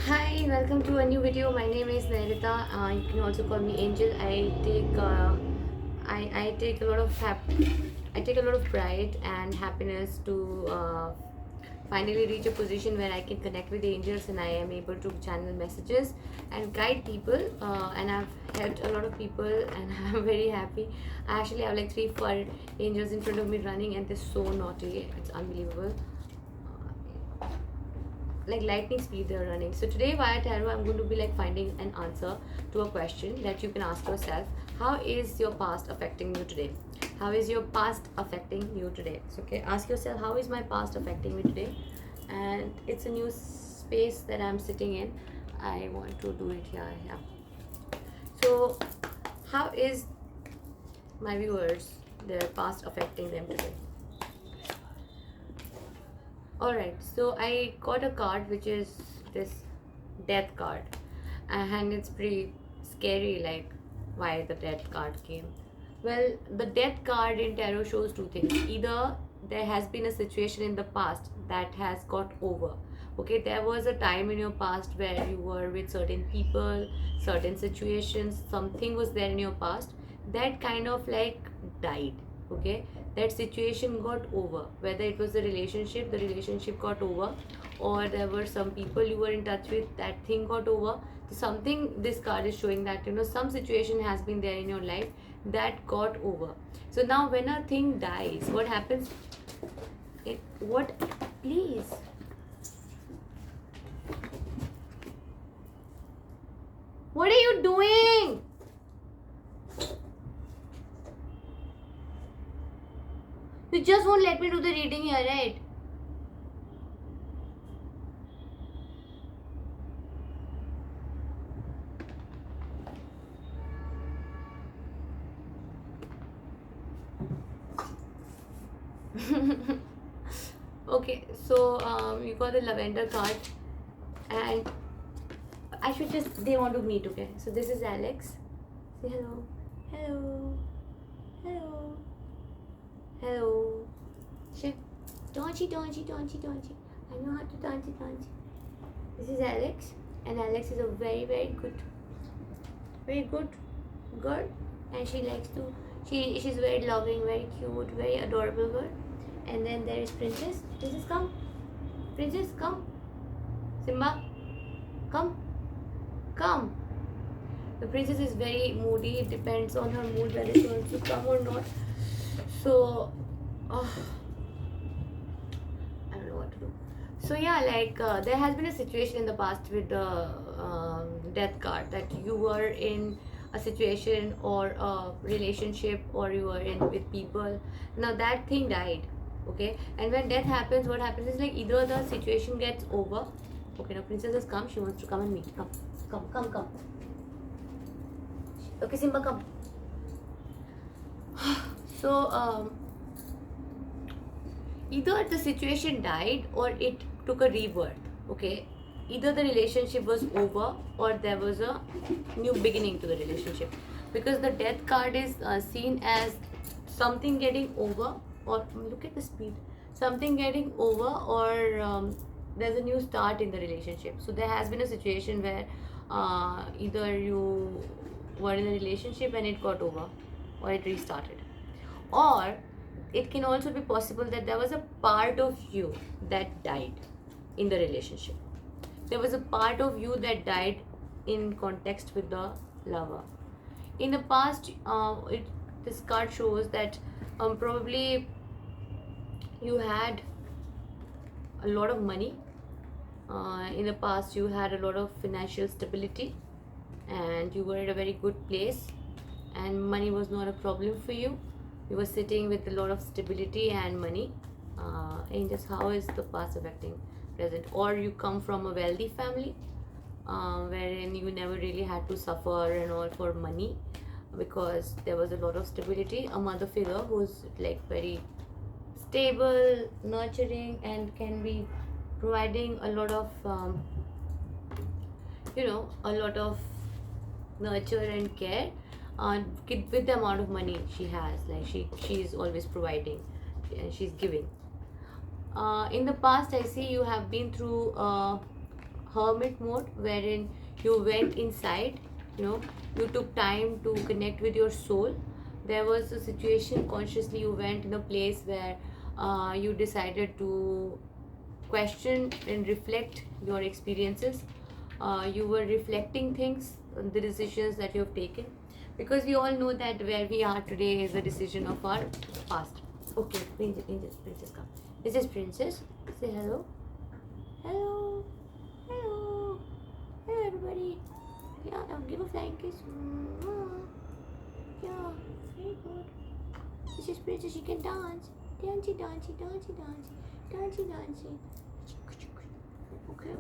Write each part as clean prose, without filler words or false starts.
Hi, welcome to a new video. My name is Nairita. You can also call me Angel. I take a lot of I take a lot of pride and happiness to finally reach a position where I can connect with angels and I am able to channel messages and guide people. And I've helped a lot of people, and I'm very happy. I actually have like 3 4 angels in front of me running, and they're so naughty. It's unbelievable, like lightning speed they're running. So today via tarot I'm going to be like finding an answer to a question that you can ask yourself. How is your past affecting you today? How is your past affecting you today? So okay, ask yourself, how is my past affecting me today? And it's a new space that I'm sitting in. I want to do it here. Yeah. So how is my viewers, their past affecting them today? Alright, so I got a card which is this death card, and it's pretty scary, like why the death card came. Well, the death card in tarot shows two things. Either there has been a situation in the past that has got over. Okay, there was a time in your past where you were with certain people, certain situations, something was there in your past that kind of like died. Okay, that situation got over, whether it was the relationship got over, or there were some people you were in touch with, that thing got over. So something, this card is showing that some situation has been there in your life that got over. So now when a thing dies, what happens? What, please, what are you doing? You just won't let me do the reading here, right? Okay, so you got the lavender card, and I should just, they want to meet. Okay, so this is Alex. Say hello. Hello. Hello. Hello. Sure. Don't you. I know how to don't you. This is Alex, and Alex is a very, very good girl, and she likes to, she's very loving, very cute, very adorable girl. And then there is Princess. Princess, come. Princess, come. Simba, come. Come. The princess is very moody. It depends on her mood whether she wants to come or not. So, oh, I don't know what to do. So yeah, like there has been a situation in the past with the death card, that you were in a situation or a relationship, or you were in with people. Now that thing died. Okay, and when death happens, what happens is like either the situation gets over. Okay, now princess has come. She wants to come and meet. Come. Okay, Simba, come. So either the situation died or it took a rebirth. Okay, either the relationship was over or there was a new beginning to the relationship, because the death card is seen as something getting over, or look at the speed, something getting over, or there's a new start in the relationship. So there has been a situation where either you were in a relationship and it got over, or it restarted, or it can also be possible that there was a part of you that died in the relationship. There was a part of you that died in context with the lover. In the past, this card shows that probably you had a lot of money. In the past, you had a lot of financial stability, and you were at a very good place, and money was not a problem for you. You were sitting with a lot of stability and money. And just how is the past affecting present? Or you come from a wealthy family, wherein you never really had to suffer and all for money, because there was a lot of stability. A mother figure who's like very stable, nurturing, and can be providing a lot of a lot of nurture and care with the amount of money she has. Like she's always providing and she's giving. In the past, I see you have been through a hermit mode, wherein you went inside, you took time to connect with your soul. There was a situation, consciously you went in a place where you decided to question and reflect your experiences. You were reflecting things, the decisions that you have taken, because we all know that where we are today is a decision of our past. Okay, princess, come. This is princess. Say hello. Hello. Hello. Hello, everybody. Yeah, now give a flying kiss. Yeah, very good. This is princess. She can dance. Dancey, dancey, dancey, dancey, dancey, dancey. Okay.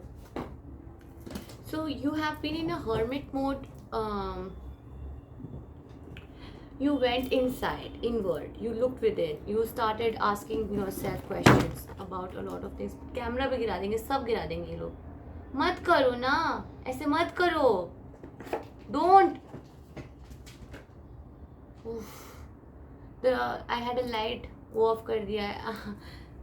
So you have been in a hermit mode. You went inside, inward. You looked within. You started asking yourself questions about a lot of things. Camera भी गिरा देंगे, सब गिरा देंगे ये लोग. मत करो ना, ऐसे मत करो. Don't. I had a light वो off कर दिया है.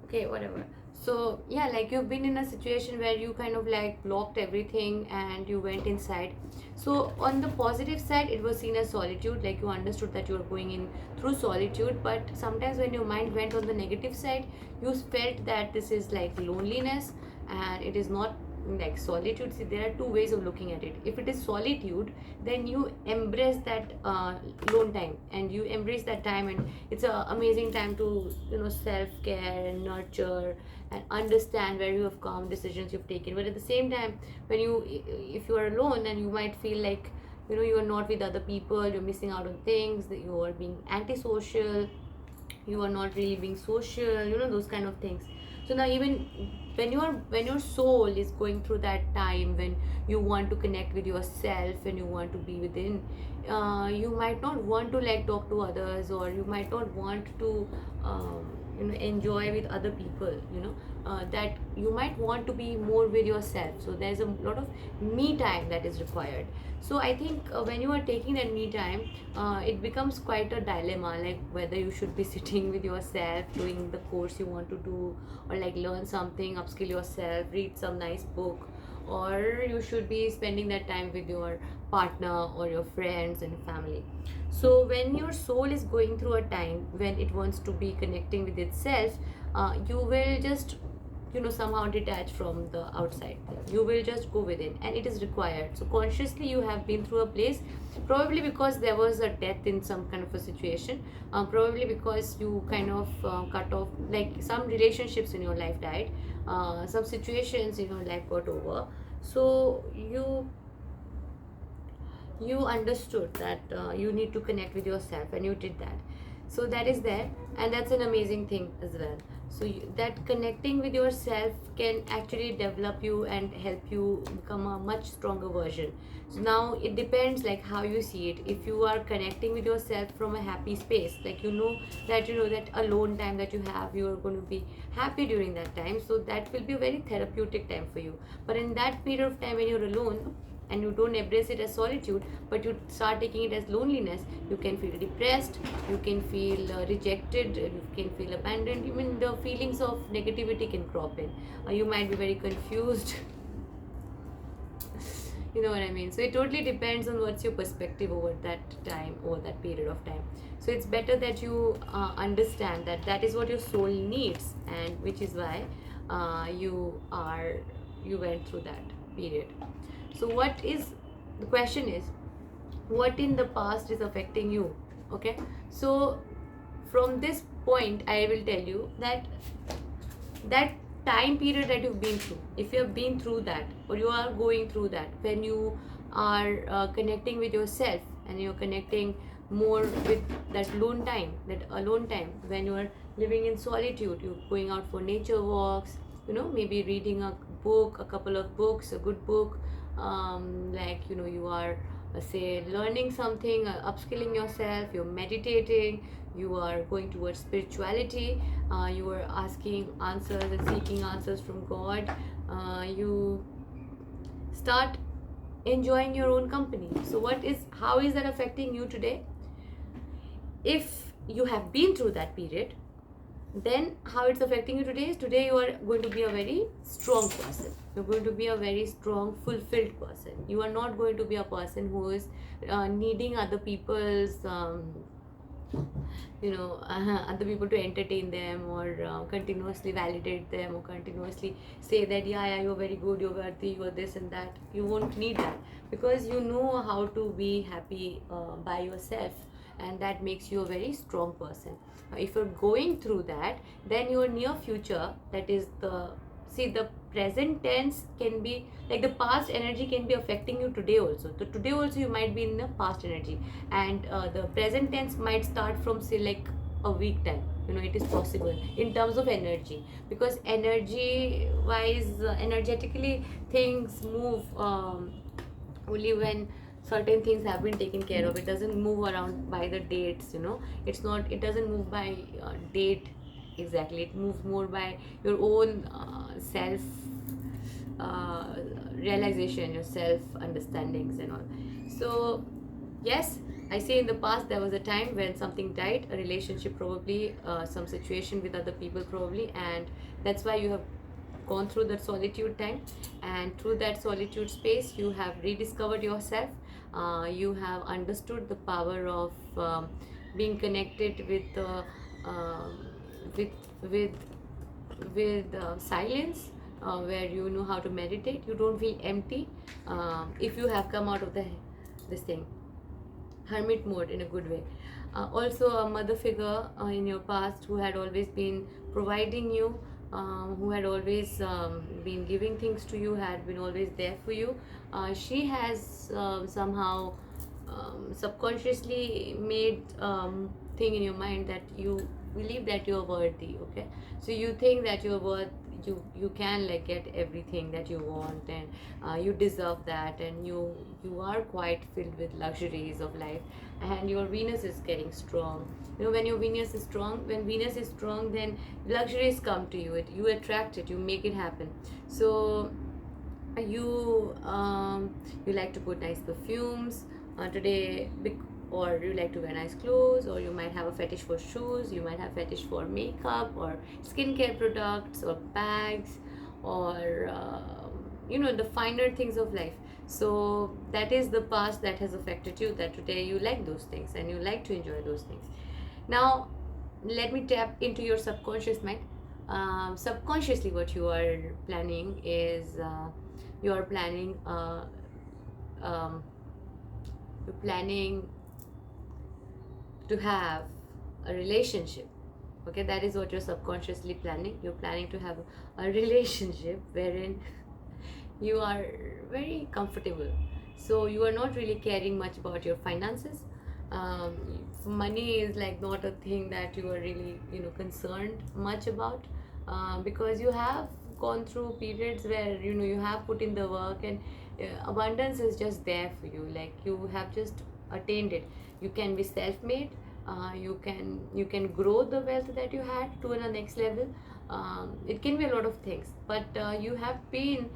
Okay, whatever. So yeah, like you've been in a situation where you kind of like blocked everything and you went inside. So on the positive side, it was seen as solitude, like you understood that you were going in through solitude. But sometimes when your mind went on the negative side, you felt that this is like loneliness, and it is not like solitude. See, there are two ways of looking at it. If it is solitude, then you embrace that lone time, and you embrace that time, and it's an amazing time to self-care and nurture and understand where you have come, decisions you've taken. But at the same time, when if you are alone, then you might feel like you are not with other people, you're missing out on things, that you are being antisocial, you are not really being social, those kind of things. So now even when your soul is going through that time when you want to connect with yourself and you want to be within, you might not want to like talk to others, or you might not want to enjoy with other people, that you might want to be more with yourself. So there's a lot of me time that is required. So I think when you are taking that me time, it becomes quite a dilemma, like whether you should be sitting with yourself doing the course you want to do, or like learn something, upskill yourself, read some nice book, or you should be spending that time with your partner or your friends and family. So when your soul is going through a time when it wants to be connecting with itself, you will just somehow detach from the outside. You will just go within, and it is required. So consciously you have been through a place, probably because there was a death in some kind of a situation, probably because you kind of cut off, like some relationships in your life died, some situations in your life got over. So you understood that you need to connect with yourself, and you did that. So that is there, and that's an amazing thing as well. So that connecting with yourself can actually develop you and help you become a much stronger version. So now it depends like how you see it. If you are connecting with yourself from a happy space, like that alone time that you have, you are going to be happy during that time, so that will be a very therapeutic time for you. But in that period of time when you're alone and you don't embrace it as solitude, but you start taking it as loneliness, you can feel depressed, you can feel rejected, you can feel abandoned, even the feelings of negativity can crop in. You might be very confused. You know what I mean? So it totally depends on what's your perspective over that time, over that period of time. So it's better that you understand that that is what your soul needs, and which is why you went through that period. So the question is, what in the past is affecting you? Okay, so from this point I will tell you that time period that you've been through, if you have been through that, or you are going through that, when you are connecting with yourself and you're connecting more with that alone time, when you are living in solitude, you're going out for nature walks, maybe reading a book, a couple of books, a good book, you are say learning something, upskilling yourself, you're meditating, you are going towards spirituality, you are asking answers and seeking answers from God, you start enjoying your own company. So how is that affecting you today? If you have been through that period, Then how it's affecting you today is, today you are going to be a very strong person. You're going to be a very strong, fulfilled person. You are not going to be a person who is needing other people's other people to entertain them, or continuously validate them, or continuously say that yeah, you're very good, you're worthy, you're this and that. You won't need that, because you know how to be happy by yourself, and that makes you a very strong person. If you're going through that, then your near future, that is the, see, the present tense can be like the past energy can be affecting you today also. So today also you might be in the past energy, and the present tense might start from, say, like a week time. It is possible in terms of energy, because energy wise, energetically, things move only when certain things have been taken care of. It doesn't move around by the dates. It doesn't move by date exactly. It moves more by your own self uh, realization, your self understandings and all. So yes, I say in the past there was a time when something died, a relationship probably, some situation with other people probably, and that's why you have gone through that solitude time. And through that solitude space, you have rediscovered yourself. You have understood the power of being connected um, with with silence, where you know how to meditate. You don't feel empty if you have come out of the this thing, hermit mode, in a good way. Also, a mother figure in your past who had always been providing you, who had always been giving things to you, had been always there for you. She has somehow subconsciously made thing in your mind that you believe that you're worthy. Okay, so you think that you're worth, you can like get everything that you want, and you deserve that, and you are quite filled with luxuries of life, and your Venus is getting strong. When your Venus is strong, then luxuries come to you. You attract it, you make it happen. So you like to put nice perfumes today, or you like to wear nice clothes, or you might have a fetish for shoes, you might have fetish for makeup or skincare products or bags, or the finer things of life. So that is the past that has affected you, that today you like those things and you like to enjoy those things. Now let me tap into your subconscious mind. Subconsciously, what you are planning is, you are planning um, you're planning to have a relationship. Okay, that is what you're subconsciously planning. You're planning to have a relationship wherein you are very comfortable. So you are not really caring much about your finances. um, Money is like not a thing that you are really concerned much about, because you have gone through periods where you have put in the work, and abundance is just there for you. Like, you have just attained it. You can be self-made. You can grow the wealth that you had to the next level. It can be a lot of things, but you have been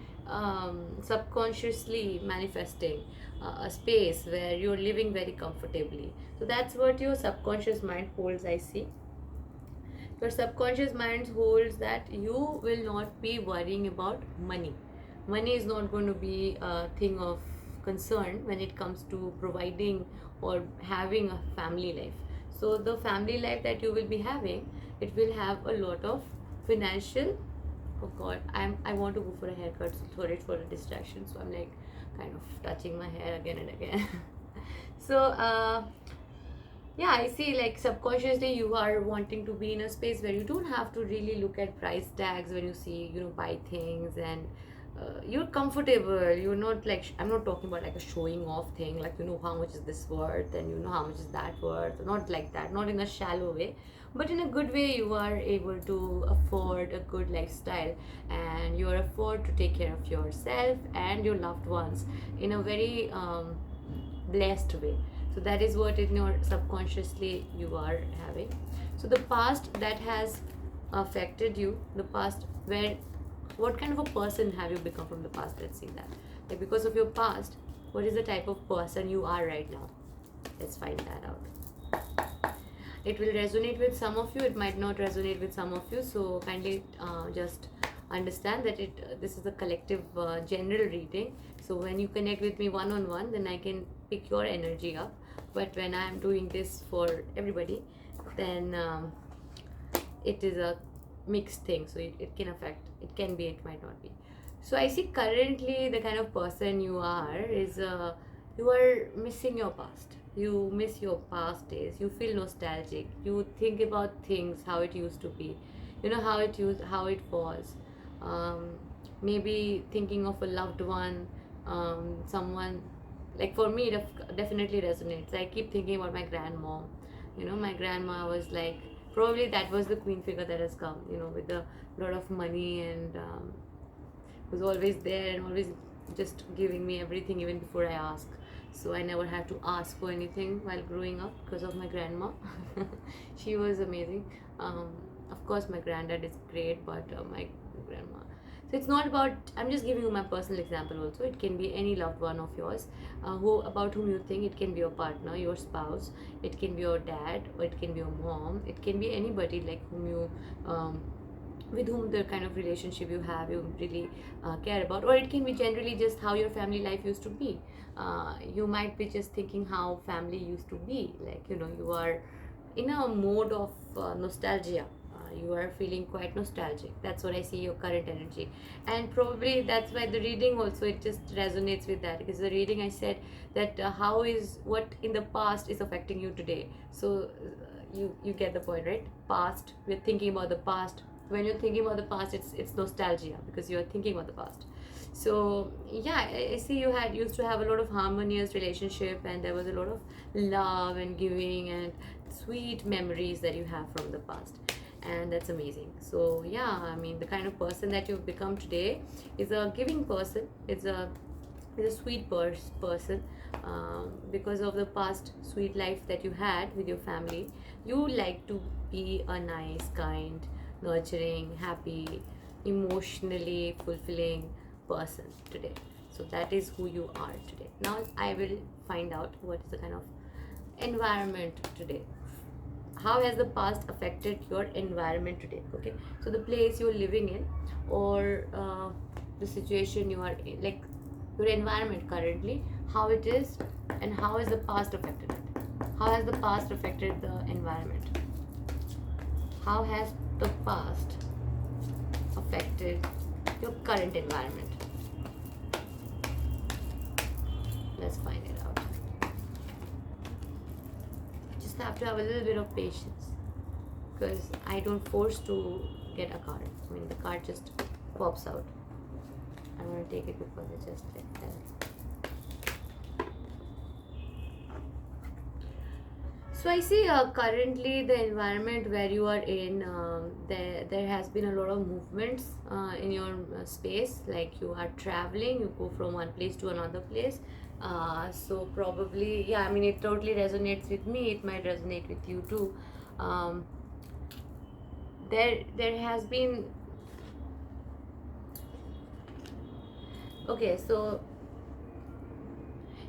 subconsciously manifesting a space where you're living very comfortably. So that's what your subconscious mind holds, I see. Your subconscious mind holds that you will not be worrying about money. Money is not going to be a thing of concern when it comes to providing or having a family life. So the family life that you will be having, it will have a lot of financial. Oh God, I want to go for a haircut. So sorry for a distraction. So I'm like kind of touching my hair again and again. So yeah, I see, like, subconsciously you are wanting to be in a space where you don't have to really look at price tags when you see buy things, and you're comfortable. You're not like, I'm not talking about like a showing off thing, like how much is this worth, and how much is that worth. Not like that, not in a shallow way, but in a good way. You are able to afford a good lifestyle, and you are afford to take care of yourself and your loved ones in a very blessed way. So that is what in your subconsciously you are having. So the past that has affected you, the past where, what kind of a person have you become from the past? Let's see that. Like, because of your past, what is the type of person you are right now? Let's find that out. It will resonate with some of you, it might not resonate with some of you, so kindly just understand that this is a collective general reading. So when you connect with me one on one, then I can pick your energy up, but when I am doing this for everybody, then it is a mixed thing, so it can affect, it can be, it might not be. So I see currently the kind of person you are is you are missing your past, you miss your past days, you feel nostalgic, you think about things how it used to be, you know, how it was. um, Maybe thinking of a loved one, someone, like for me it definitely resonates. I keep thinking about my grandmom. You know, my grandma was like, probably that was the queen figure that has come, you know, with a lot of money, and was always there and always just giving me everything even before I ask. So I never had to ask for anything while growing up because of my grandma. She was amazing. um, of course my granddad is great, but my grandma. So it's not about, I'm just giving you my personal example also. It can be any loved one of yours, who about whom you think. It can be your partner, your spouse, it can be your dad, or it can be your mom, it can be anybody like whom you with whom the kind of relationship you have, you really care about. Or it can be generally just how your family life used to be. You might be just thinking how family used to be, like, you know, you are in a mode of nostalgia. You are feeling quite nostalgic. That's what I see your current energy, and probably that's why the reading also, it just resonates with that, because the reading I said that how is what in the past is affecting you today. So you get the point, right? Past, we're thinking about the past. When you're thinking about the past, it's nostalgia because you're thinking about the past. So yeah, I see you had used to have a lot of harmonious relationship, and there was a lot of love and giving and sweet memories that you have from the past, and that's amazing. So yeah, I mean, the kind of person that you've become today is a giving person. It's a sweet person, because of the past sweet life that you had with your family. You like to be a nice, kind, nurturing, happy, emotionally fulfilling person today. So that is who you are today. Now I will find out what is the kind of environment today. How has the past affected your environment today? Okay, so the place you're living in, or the situation you are in, like your environment currently, how it is, and how has the past affected it. How has the past affected the environment? How has the past affected your current environment? Let's find it out. Just have to have a little bit of patience, because I don't force to get a card. I mean, the card just pops out. I'm going to take it because it's just like that. So I see currently the environment where you are in, there has been a lot of movements in your space, like you are traveling, you go from one place to another place. So probably, yeah, I mean, it totally resonates with me, it might resonate with you too. There has been, okay, so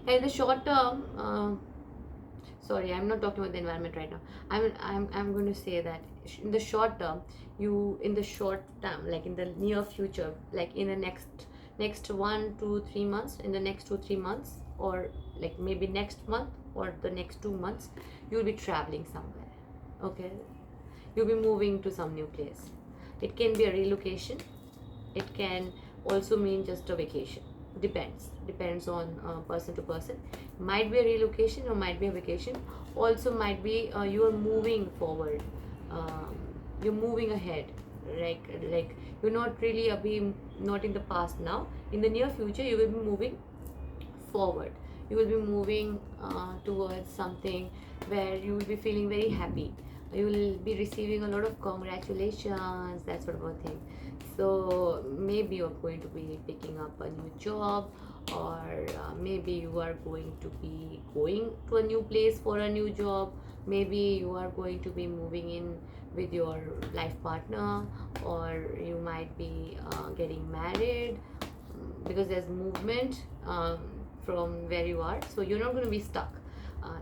in the short term, sorry, I'm not talking about the environment right now. I'm going to say that in the short term, you, in the short term, like in the near future, like in the next 1 to 3 months, in the next 2 3 months, or like maybe next month or the next 2 months, you'll be traveling somewhere. Okay, you'll be moving to some new place. It can be a relocation, it can also mean just a vacation. Depends on person to person. Might be a relocation or might be a vacation. Also might be you are moving forward, you're moving ahead, like you're not really be not in the past now. In the near future you will be moving forward. You will be moving towards something where you will be feeling very happy. You will be receiving a lot of congratulations, that sort of a thing. So maybe you're going to be picking up a new job, or maybe you are going to be going to a new place for a new job. Maybe you are going to be moving in with your life partner, or you might be getting married, because there's movement from where you are. So you're not going to be stuck.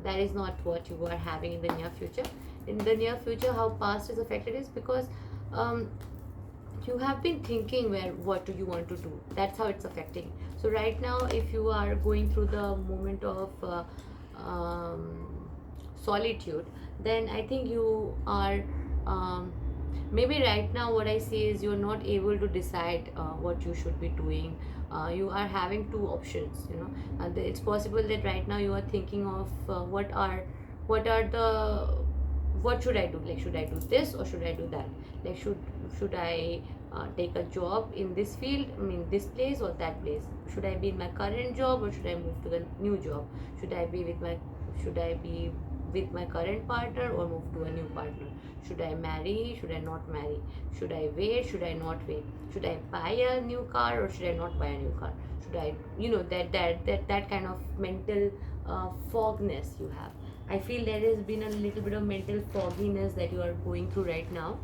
That is not what you are having in the near future. in the near future, how past is affected is because um, you have been thinking where what do you want to do. That's how it's affecting. So right now, if you are going through the moment of um, solitude, then I think you are um, maybe right now what I see is you're not able to decide what you should be doing. You are having two options, you know, and it's possible that right now you are thinking of what are the what should I do, like should I do this or should I do that, like should I take a job in this field, I mean this place or that place, should I be in my current job or should I move to the new job, should I be with my current partner or move to a new partner, should I marry, should I not marry, should I wait, should I not wait, should I buy a new car or should I not buy a new car, should I, you know, that kind of mental fogness you have. I feel there has been a little bit of mental fogginess that you are going through right now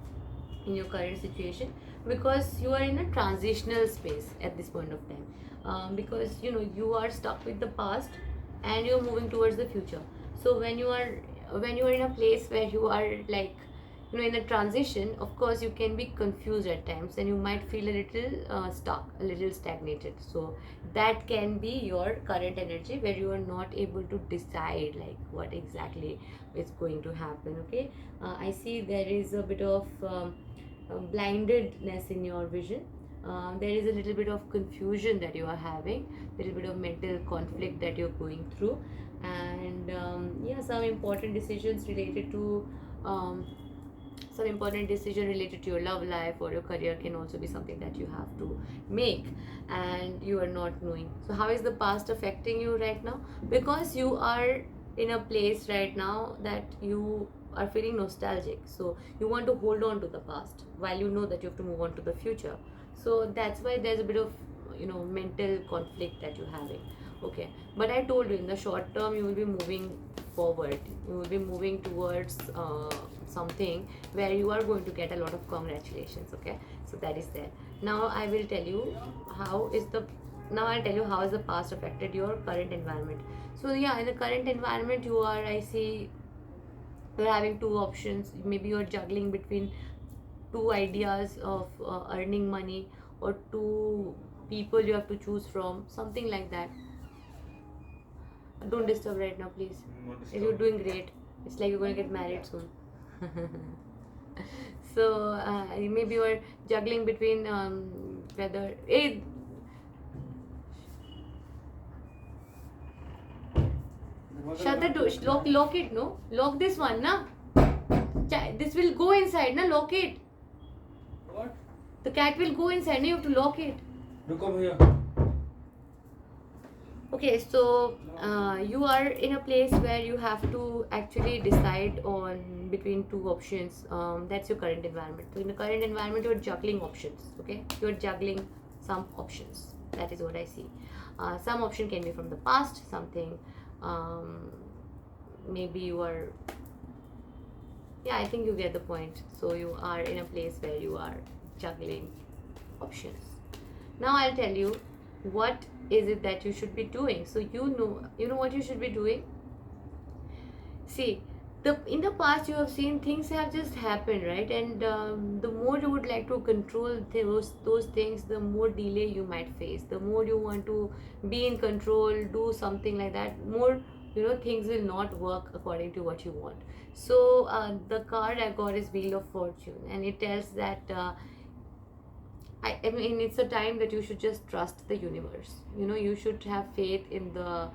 in your current situation, because you are in a transitional space at this point of time, because you know you are stuck with the past and you're moving towards the future. So when you are in a place where you are like, you know, in a transition, of course you can be confused at times and you might feel a little stuck, a little stagnated. So that can be your current energy where you are not able to decide like what exactly is going to happen. Okay, I see there is a bit of blindedness in your vision. There is a little bit of confusion that you are having, a little bit of mental conflict that you're going through, and yeah, um, some important decision related to your love life or your career can also be something that you have to make, and you are not knowing. So how is the past affecting you right now? Because you are in a place right now that you are feeling nostalgic, so you want to hold on to the past while you know that you have to move on to the future. So that's why there's a bit of, you know, mental conflict that you're having. Okay, but I told you in the short term you will be moving forward, you will be moving towards something where you are going to get a lot of congratulations. Okay, so that is there. Now I will tell you how is the now I'll tell you how has the past affected your current environment. So yeah, in the current environment you are, I see, you're having two options. Maybe you're juggling between two ideas of earning money, or two people you have to choose from, something like that. Don't disturb right now, please. You're doing great. It's like you're going to get married soon. So maybe you're juggling between whether. Hey, shut the door. Lock it. No, lock this one, na. This will go inside, na. Lock it. What? The cat will go inside. Na. You have to lock it. Come here. Okay, so you are in a place where you have to actually decide on between two options. That's your current environment. So in the current environment, you're juggling options. Okay, you're juggling some options. That is what I see. Some option can be from the past, something. Maybe you are. Yeah, I think you get the point. So you are in a place where you are juggling options. Now I'll tell you what is it that you should be doing. So you know what you should be doing. See, in the past you have seen things have just happened, right? And the more you would like to control those things, the more delay you might face. The more you want to be in control, do something like that, more, you know, things will not work according to what you want. So the card I got is Wheel of Fortune, and it tells that I mean, it's a time that you should just trust the universe. You know, you should have faith in the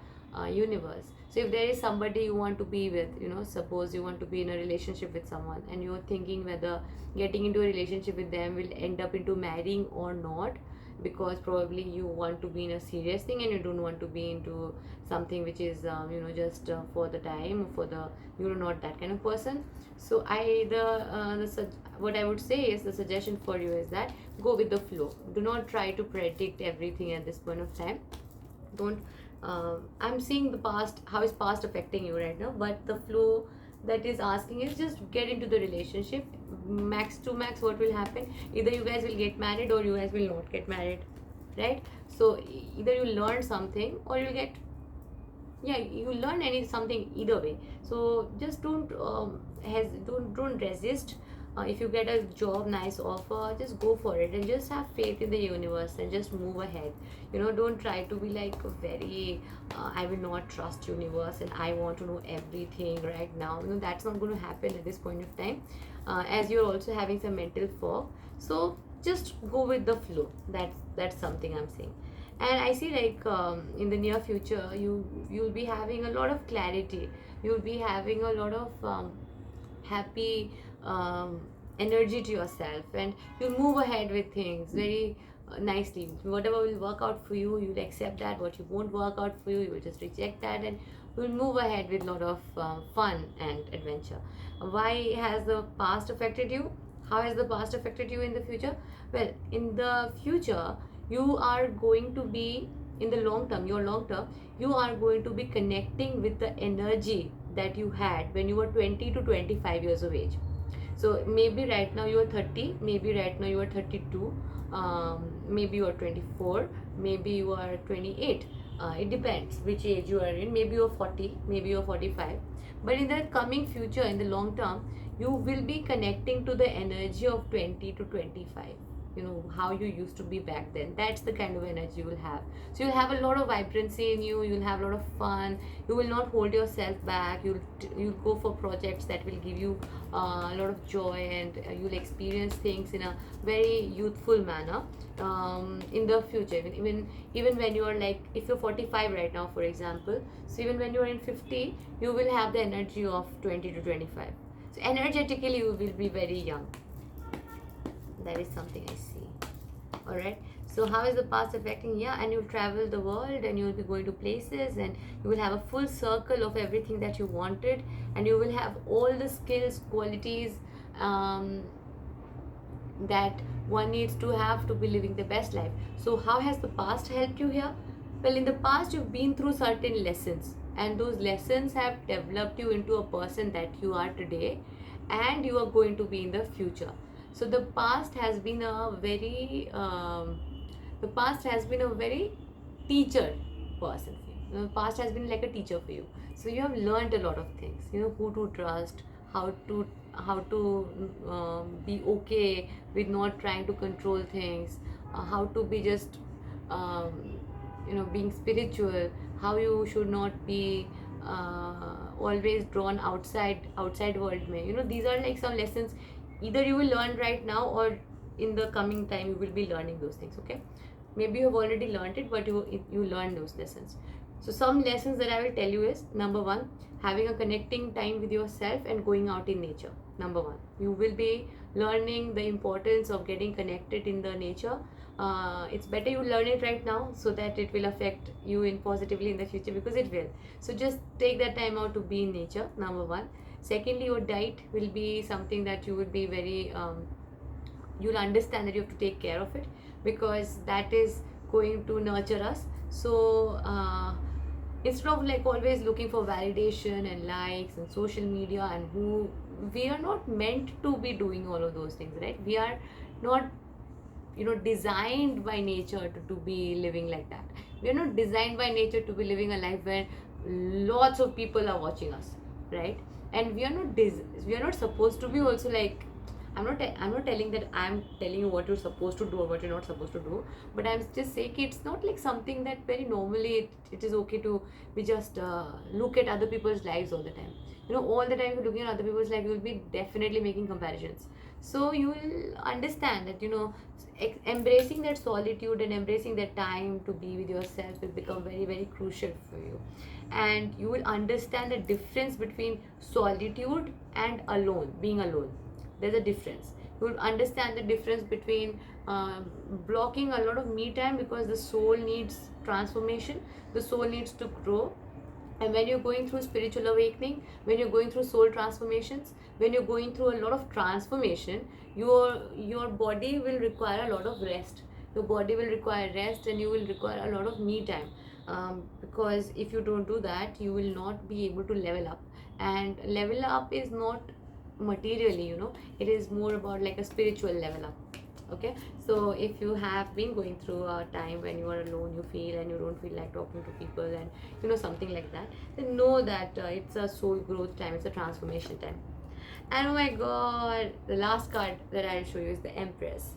universe. So if there is somebody you want to be with, you know, suppose you want to be in a relationship with someone and you're thinking whether getting into a relationship with them will end up into marrying or not, because probably you want to be in a serious thing and you don't want to be into something which is you know, just for the time, for the, you're not that kind of person. So what I would say is, the suggestion for you is that go with the flow. Do not try to predict everything at this point of time. Don't I'm seeing the past, how is past affecting you right now, but the flow that is asking is just get into the relationship. Max to max, what will happen, either you guys will get married or you guys will not get married, right? So either you learn something or you get, yeah, you learn something either way. So just don't don't resist. If you get a job, nice offer, just go for it and just have faith in the universe and just move ahead. Don't try to be like very I will not trust universe and I want to know everything right now. That's not going to happen at this point of time, as you're also having some mental fog. So just go with the flow. That's something I'm saying. And I see like in the near future you'll be having a lot of clarity. You'll be having a lot of happy energy to yourself, and you'll move ahead with things very nicely. Whatever will work out for you, you'll accept that. What you won't work out for you, you will just reject that, and you'll move ahead with a lot of fun and adventure. Why has the past affected you? How has the past affected you in the future? Well, in the future you are going to be, in the long term, you are going to be connecting with the energy that you had when you were 20 to 25 years of age. So maybe right now you are 30, maybe right now you are 32, maybe you are 24, maybe you are 28. It depends which age you are in. Maybe you are 40, maybe you are 45. But in the coming future, in the long term, you will be connecting to the energy of 20 to 25. How you used to be back then. That's the kind of energy you will have. So you'll have a lot of vibrancy in you. You'll have a lot of fun. You will not hold yourself back. You'll go for projects that will give you a lot of joy, and you'll experience things in a very youthful manner in the future. Even when you are like, if you're 45 right now, for example, so even when you are in 50, you will have the energy of 20 to 25. So energetically you will be very young. That is something I see. All right. So how is the past affecting? Yeah, and you'll travel the world and you'll be going to places, and you will have a full circle of everything that you wanted, and you will have all the skills, qualities that one needs to have to be living the best life. So how has the past helped you here? Well, in the past you've been through certain lessons, and those lessons have developed you into a person that you are today, and you are going to be in the future. So the past has been a very teacher person for you. The past has been like a teacher for you. So you have learned a lot of things. Who to trust, how to be okay with not trying to control things, how to be just being spiritual, how you should not be always drawn outside world mein. These are like some lessons either you will learn right now, or in the coming time you will be learning those things. Okay, maybe you have already learned it, but you learn those lessons. So some lessons that I will tell you is, number one, having a connecting time with yourself and going out in nature. Number one, you will be learning the importance of getting connected in the nature. It's better you learn it right now so that it will affect you in positively in the future, because it will. So just take that time out to be in nature, number one. Secondly, your diet will be something that you will be very you'll understand that you have to take care of it, because that is going to nurture us. So instead of like always looking for validation and likes and social media, and who we are not meant to be doing all of those things, right? We are not designed by nature to be living like that. We are not designed by nature to be living a life where lots of people are watching us, right? And we are not supposed to be also like, I'm not telling that I'm telling you what you're supposed to do or what you're not supposed to do, but I'm just saying it's not like something that very normally it is okay to be just look at other people's lives all the time. All the time you're looking at other people's life, you'll be definitely making comparisons. So you will understand that embracing that solitude and embracing that time to be with yourself will become very, very crucial for you. And you will understand the difference between solitude and being alone. There's a difference. You will understand the difference between blocking a lot of me time, because the soul needs transformation, the soul needs to grow. And when you're going through spiritual awakening, when you're going through soul transformations, when you're going through a lot of transformation, your body will require a lot of rest. Your body will require rest, and you will require a lot of me time, because if you don't do that, you will not be able to level up. And level up is not materially, it is more about like a spiritual level up. Okay, so if you have been going through a time when you are alone, you feel, and you don't feel like talking to people, and something like that, then know that it's a soul growth time, it's a transformation time. And oh my god, the last card that I'll show you is the Empress.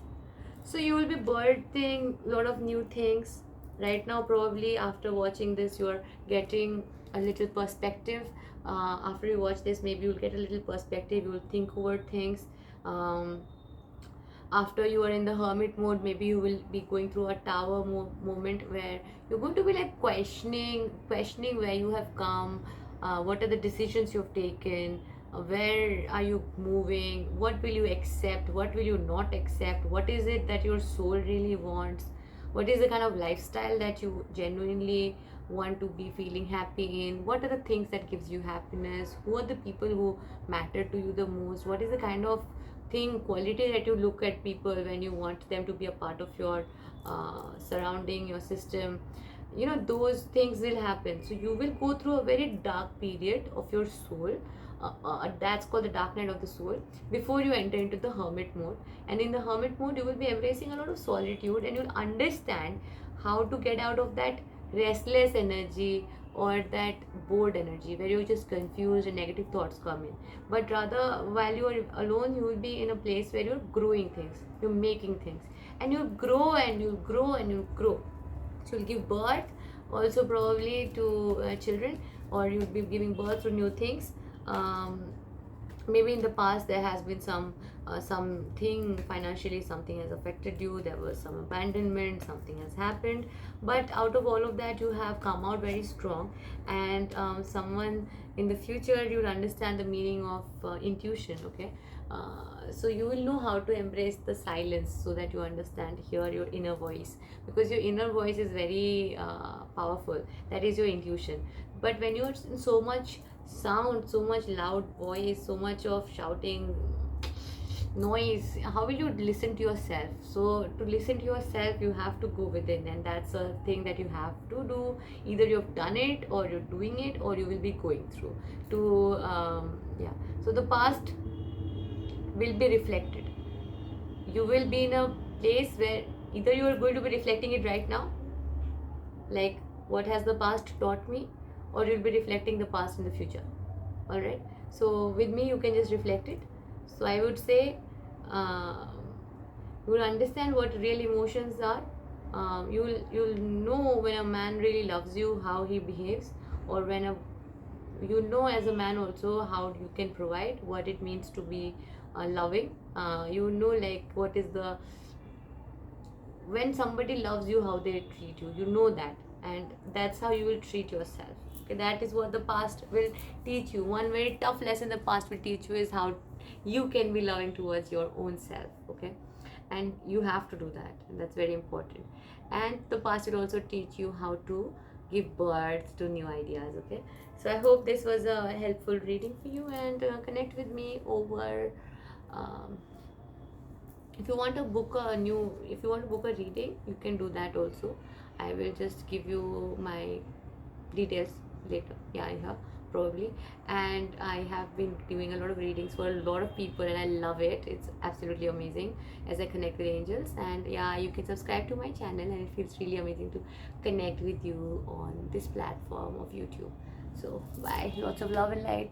So you will be birthing a lot of new things. Right now, probably after watching this, you're getting a little perspective. After you watch this, maybe you'll get a little perspective. You'll think over things. Um, After you are in the hermit mode, maybe you will be going through a tower moment where you're going to be like questioning where you have come, what are the decisions you've taken, where are you moving, what will you accept, what will you not accept, what is it that your soul really wants, what is the kind of lifestyle that you genuinely want to be feeling happy in, what are the things that gives you happiness, who are the people who matter to you the most, what is the kind of thing quality that you look at people when you want them to be a part of your surrounding, your system. You know, those things will happen, so you will go through a very dark period of your soul. That's called the dark night of the soul, before you enter into the hermit mode. And in the hermit mode, you will be embracing a lot of solitude, and you'll understand how to get out of that restless energy or that bored energy where you're just confused and negative thoughts come in. But rather, while you are alone, you will be in a place where you're growing things, you're making things, and you'll grow and you'll grow and you'll grow. So you'll give birth also probably to children, or you'll be giving birth to new things. um, Maybe in the past there has been something financially, something has affected you, there was some abandonment, something has happened, but out of all of that you have come out very strong. And someone in the future, you'll understand the meaning of intuition. Okay, so you will know how to embrace the silence, so that you understand, hear your inner voice, because your inner voice is very powerful. That is your intuition. But when you're in so much sound, so much loud voice, so much of shouting, noise, how will you listen to yourself? So to listen to yourself, you have to go within, and that's a thing that you have to do. Either you've done it, or you're doing it, or you will be going through to yeah. So the past will be reflected. You will be in a place where either you are going to be reflecting it right now, like what has the past taught me, or you'll be reflecting the past in the future. All right, so with me you can just reflect it. So I would say, you will understand what real emotions are. You'll know when a man really loves you, how he behaves, or when a, you know, as a man also, how you can provide, what it means to be loving. You know, like what is the, when somebody loves you, how they treat you, you know that, and that's how you will treat yourself. Okay, that is what the past will teach you. One very tough lesson the past will teach you is how you can be loving towards your own self. Okay, and you have to do that, and that's very important. And the past will also teach you how to give birth to new ideas. Okay, so I hope this was a helpful reading for you, and connect with me over um, if you want to book a new, if you want to book a reading, you can do that also. I will just give you my details later. Yeah, I have probably. And I have been doing a lot of readings for a lot of people, and I love it. It's absolutely amazing as I connect with angels. And yeah, you can subscribe to my channel, and it feels really amazing to connect with you on this platform of YouTube. So bye, lots of love and light.